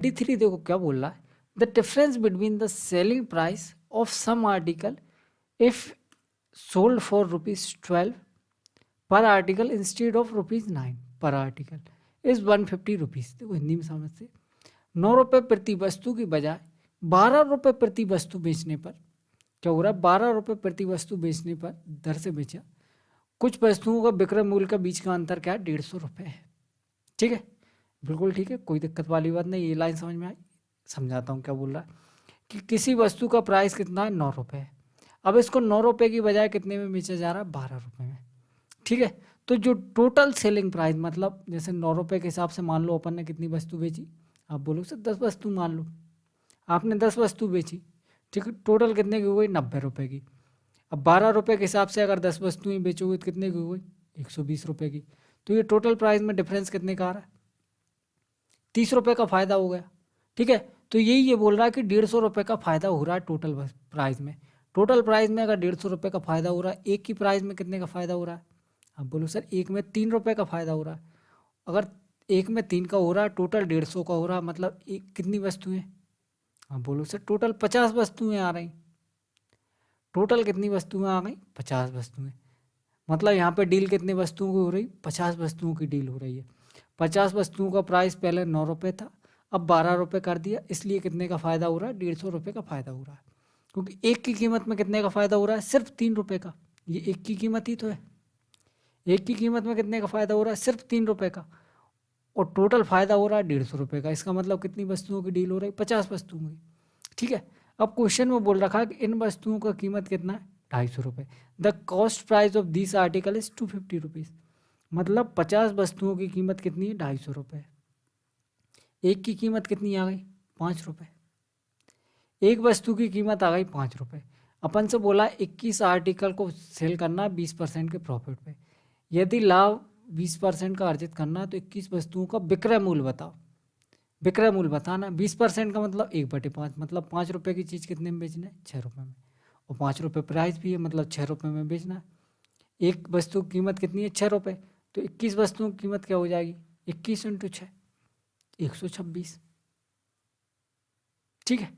33 देखो क्या बोल रहा है, the difference between the selling price of some article if sold for ₹12 per article instead of ₹9 पर आर्टिकल इज 150 रुपीज़। देखो हिंदी में समझ से, 9 रुपये प्रति वस्तु की बजाय 12 रुपये प्रति वस्तु बेचने पर क्या हो रहा है, 12 रुपये प्रति वस्तु बेचने पर दर से बेचा। कुछ वस्तुओं का विक्रय मूल्य का बीच का अंतर क्या है, 150 रुपये है। ठीक है, बिल्कुल ठीक है, कोई दिक्कत वाली बात नहीं। ये लाइन समझ में आई, समझाता हूँ क्या बोल रहा है कि किसी वस्तु का प्राइस कितना है, 9 रुपये है। अब इसको 9 रुपये की बजाय कितने में बेचा जा रहा है, 12 रुपये में। ठीक है, तो जो टोटल सेलिंग प्राइस, मतलब जैसे 9 रुपये के हिसाब से मान लो अपन ने कितनी वस्तु बेची, आप बोलो सर 10 वस्तु मान लो, आपने 10 वस्तु बेची। ठीक है, टोटल कितने की हो गई, 90 रुपये की। अब 12 रुपये के हिसाब से अगर 10 वस्तुएं बेचोगे तो कितने की हो गई, 120 रुपये की। तो ये टोटल प्राइस में डिफरेंस कितने का आ रहा है, 30 रुपये का फ़ायदा हो गया। ठीक है, तो यही ये बोल रहा है कि 150 रुपये का फ़ायदा हो रहा है टोटल प्राइस में। टोटल प्राइस में अगर 150 रुपये का फ़ायदा हो रहा है, एक की प्राइस में कितने का फ़ायदा हो रहा है, आप बोलो सर एक में 3 रुपये का फ़ायदा हो रहा है। अगर एक में 3 का हो रहा है, टोटल 150 का हो रहा है, मतलब एक कितनी वस्तुएं, आप बोलो सर टोटल 50 वस्तुएं आ रही। टोटल कितनी वस्तुएं आ गई, 50 वस्तुएं। मतलब यहाँ पे डील कितनी वस्तुओं की हो रही, 50 वस्तुओं की डील हो रही है। 50 वस्तुओं का प्राइस पहले 9 रुपये था, अब 12 रुपये कर दिया, इसलिए कितने का फ़ायदा हो रहा है, 150 रुपये का फ़ायदा हो रहा है। क्योंकि एक की कीमत में कितने का फ़ायदा हो रहा है, सिर्फ 3 रुपये का। ये एक की कीमत ही तो है, एक की कीमत में कितने का फ़ायदा हो रहा है, सिर्फ 3 रुपये का। और टोटल फ़ायदा हो रहा है 150 रुपये का। इसका मतलब कितनी वस्तुओं की डील हो रही है, 50 वस्तुओं की। ठीक है, अब क्वेश्चन में बोल रखा है कि इन वस्तुओं का कीमत कितना है, 250 रुपये। The cost price of this article is 250 rupees. मतलब 50 वस्तुओं की कीमत कितनी है, 250 रुपये। एक की कीमत कितनी आ गई, 5 रुपये। एक वस्तु की कीमत आ गई 5 रुपये। अपन से बोला 21 आर्टिकल को सेल करना 20% के प्रॉफिट पे। यदि लाभ 20% का अर्जित करना है तो 21 वस्तुओं का विक्रय मूल्य बताओ। विक्रय मूल्य बताना, 20% का मतलब 1/5, मतलब 5 रुपये की चीज़ कितने में बेचना है, 6 रुपये में। और 5 रुपये प्राइस भी है, मतलब 6 रुपये में बेचना है। एक वस्तु की कीमत कितनी है, 6 रुपये। तो 21 वस्तुओं की कीमत क्या हो जाएगी, 21 × 6, 126। ठीक है,